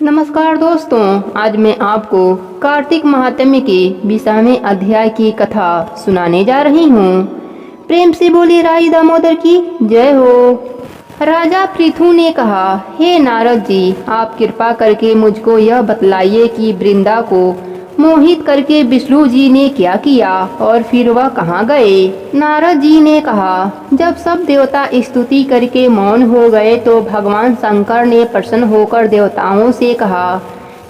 नमस्कार दोस्तों, आज मैं आपको कार्तिक महात्म्य के 20वें अध्याय की कथा सुनाने जा रही हूँ। प्रेम से बोली राई दामोदर की जय हो। राजा पृथु ने कहा, हे नारद जी, आप कृपा करके मुझको यह बतलाइए कि वृंदा को मोहित करके विष्णु जी ने क्या किया और फिर वह कहाँ गए। नारद जी ने कहा, जब सब देवता स्तुति करके मौन हो गए तो भगवान शंकर ने प्रसन्न होकर देवताओं से कहा,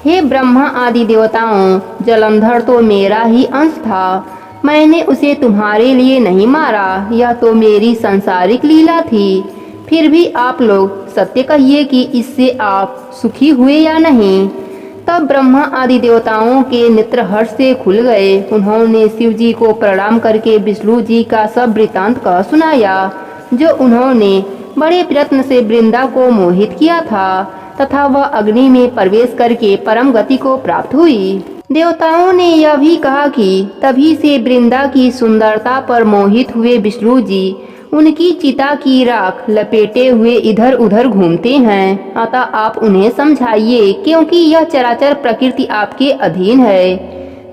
हे ब्रह्मा आदि देवताओं, जलंधर तो मेरा ही अंश था। मैंने उसे तुम्हारे लिए नहीं मारा, यह तो मेरी सांसारिक लीला थी। फिर भी आप लोग सत्य कहिए कि इससे आप सुखी हुए या नहीं। तब ब्रह्मा आदि देवताओं के नेत्र हर्ष से खुल गए। उन्होंने शिव जी को प्रणाम करके विष्णु जी का सब वृतांत कह सुनाया, जो उन्होंने बड़े प्रयत्न से वृंदा को मोहित किया था तथा वह अग्नि में प्रवेश करके परम गति को प्राप्त हुई। देवताओं ने यह भी कहा कि तभी से वृंदा की सुंदरता पर मोहित हुए विष्णु जी उनकी चिता की राख लपेटे हुए इधर उधर घूमते हैं। अतः आप उन्हें समझाइए, क्योंकि यह चराचर प्रकृति आपके अधीन है।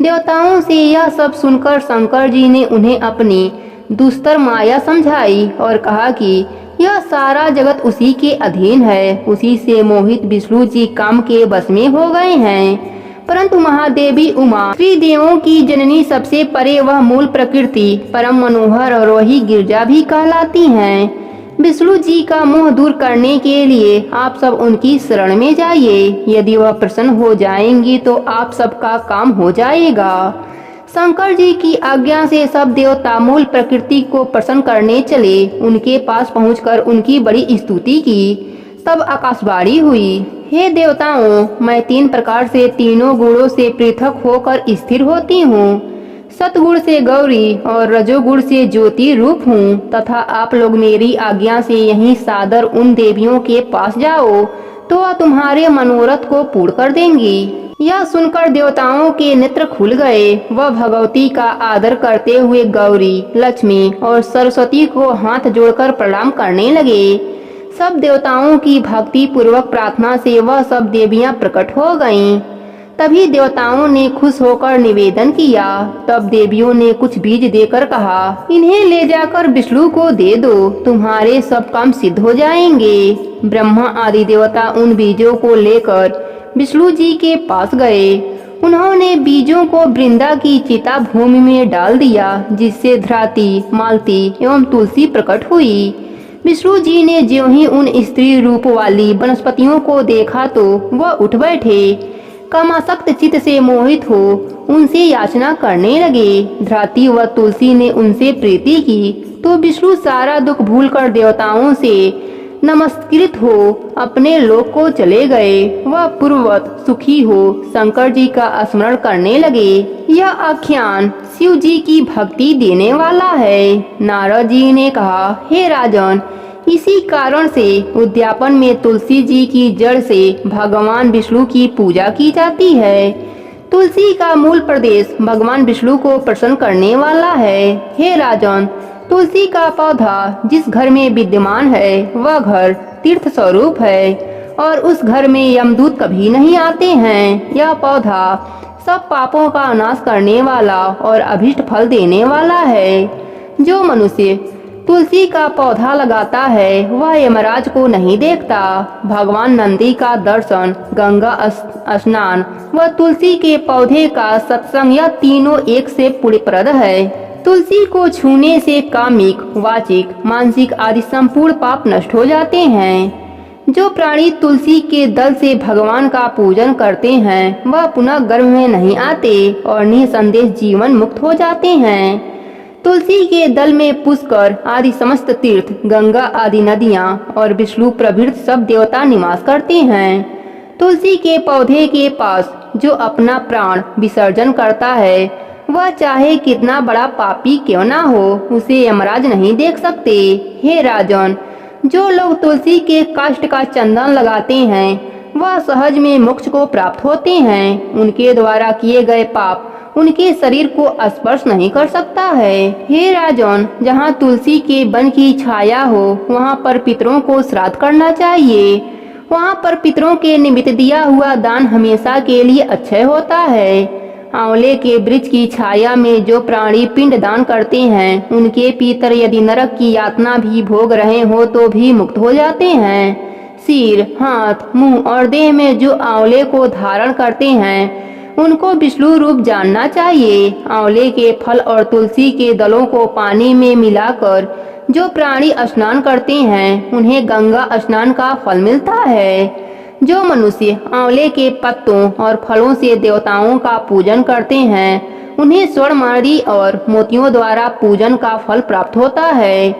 देवताओं से यह सब सुनकर शंकर जी ने उन्हें अपनी दुस्तर माया समझाई और कहा कि यह सारा जगत उसी के अधीन है। उसी से मोहित विष्णु जी काम के वश में हो गए हैं। परंतु महादेवी उमा त्रिदेवों की जननी सबसे परे वह मूल प्रकृति परम मनोहर और वही गिरजा भी कहलाती हैं। विष्णु जी का मोह दूर करने के लिए आप सब उनकी शरण में जाइए। यदि वह प्रसन्न हो जाएंगी तो आप सबका काम हो जाएगा। शंकर जी की आज्ञा से सब देवता मूल प्रकृति को प्रसन्न करने चले। उनके पास पहुंचकर उनकी बड़ी स्तुति की। तब आकाशवाणी हुई, हे देवताओं, मैं 3 प्रकार से तीनों गुणों से पृथक होकर स्थिर होती हूँ। सतगुण से गौरी और रजोगुण से ज्योति रूप हूँ तथा आप लोग मेरी आज्ञा से यहीं सादर उन देवियों के पास जाओ तो वह तुम्हारे मनोरथ को पूर्ण कर देंगी। यह सुनकर देवताओं के नेत्र खुल गए। वह भगवती का आदर करते हुए गौरी, लक्ष्मी और सरस्वती को हाथ जोड़कर प्रणाम करने लगे। सब देवताओं की भक्ति पूर्वक प्रार्थना से वह सब देवियां प्रकट हो गईं। तभी देवताओं ने खुश होकर निवेदन किया। तब देवियों ने कुछ बीज देकर कहा, इन्हें ले जाकर विष्णु को दे दो, तुम्हारे सब काम सिद्ध हो जाएंगे। ब्रह्मा आदि देवता उन बीजों को लेकर विष्णु जी के पास गए। उन्होंने बीजों को वृंदा की चिता भूमि में डाल दिया, जिससे धराती, मालती एवं तुलसी प्रकट हुई। विष्णु जी ने ज्यों ही उन स्त्री रूप वाली वनस्पतियों को देखा तो वह उठ बैठे। कामासक्त चित्त से मोहित हो उनसे याचना करने लगे। धराती व तुलसी ने उनसे प्रीति की तो विष्णु सारा दुख भूलकर देवताओं से नमस्कृत हो अपने लोक को चले गए। वह पूर्ववत सुखी हो शंकर जी का स्मरण करने लगे। यह आख्यान शिव जी की भक्ति देने वाला है। नारद जी ने कहा, हे राजन, इसी कारण से उद्यापन में तुलसी जी की जड़ से भगवान विष्णु की पूजा की जाती है। तुलसी का मूल प्रदेश भगवान विष्णु को प्रसन्न करने वाला है। हे राजन, तुलसी का पौधा जिस घर में विद्यमान है वह घर तीर्थ स्वरूप है और उस घर में यमदूत कभी नहीं आते हैं। यह पौधा सब पापों का नाश करने वाला और अभीष्ट फल देने वाला है। जो मनुष्य तुलसी का पौधा लगाता है वह यमराज को नहीं देखता। भगवान नंदी का दर्शन, गंगा स्नान व तुलसी के पौधे का सत्संग, यह तीनों एक से पुण्यप्रद है। तुलसी को छूने से कामिक, वाचिक, मानसिक आदि संपूर्ण पाप नष्ट हो जाते हैं। जो प्राणी तुलसी के दल से भगवान का पूजन करते हैं वह पुनः गर्भ में नहीं आते और निसंदेह जीवन मुक्त हो जाते हैं। तुलसी के दल में पुष्कर आदि समस्त तीर्थ, गंगा आदि नदियाँ और विष्णु प्रभृत सब देवता निवास करते हैं। तुलसी के पौधे के पास जो अपना प्राण विसर्जन करता है वह चाहे कितना बड़ा पापी क्यों ना हो, उसे यमराज नहीं देख सकते। हे राजन, जो लोग तुलसी के काष्ठ का चंदन लगाते हैं वह सहज में मोक्ष को प्राप्त होते हैं। उनके द्वारा किए गए पाप उनके शरीर को स्पर्श नहीं कर सकता है। हे राजन, जहाँ तुलसी के वन की छाया हो वहाँ पर पितरों को श्राद्ध करना चाहिए। वहाँ पर पितरों के निमित्त दिया हुआ दान हमेशा के लिए अक्षय होता है। आंवले के वृक्ष की छाया में जो प्राणी पिंड दान करते हैं, उनके पितर यदि नरक की यातना भी भोग रहे हो तो भी मुक्त हो जाते हैं। सिर, हाथ, मुंह और देह में जो आंवले को धारण करते हैं, उनको विष्णु रूप जानना चाहिए। आंवले के फल और तुलसी के दलों को पानी में मिलाकर जो प्राणी स्नान करते हैं, उन्हें गंगा स्नान का फल मिलता है। जो मनुष्य आंवले के पत्तों और फलों से देवताओं का पूजन करते हैं, उन्हें स्वर्णमणि और मोतियों द्वारा पूजन का फल प्राप्त होता है।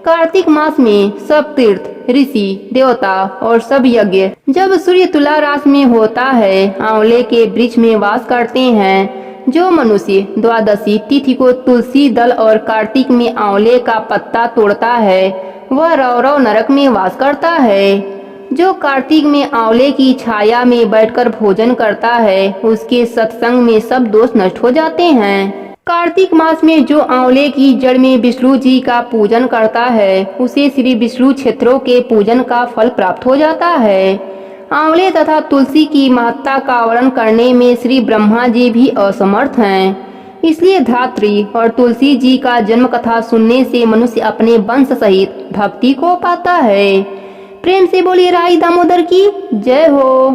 कार्तिक मास में सब तीर्थ, ऋषि, देवता और सब यज्ञ जब सूर्य तुला राशि में होता है, आंवले के वृक्ष में वास करते हैं। जो मनुष्य द्वादशी तिथि को तुलसी दल और कार्तिक में आंवले का पत्ता तोड़ता है, वह रौरव नरक में वास करता है। जो कार्तिक में आंवले की छाया में बैठकर भोजन करता है, उसके सत्संग में सब दोष नष्ट हो जाते हैं। कार्तिक मास में जो आंवले की जड़ में विष्णु जी का पूजन करता है, उसे श्री विष्णु क्षेत्रों के पूजन का फल प्राप्त हो जाता है। आंवले तथा तुलसी की महत्ता का वर्णन करने में श्री ब्रह्मा जी भी असमर्थ हैं। इसलिए धात्री और तुलसी जी का जन्म कथा सुनने से मनुष्य अपने वंश सहित भक्ति को पाता है। प्रेम से बोलिए राई दामोदर की जय हो।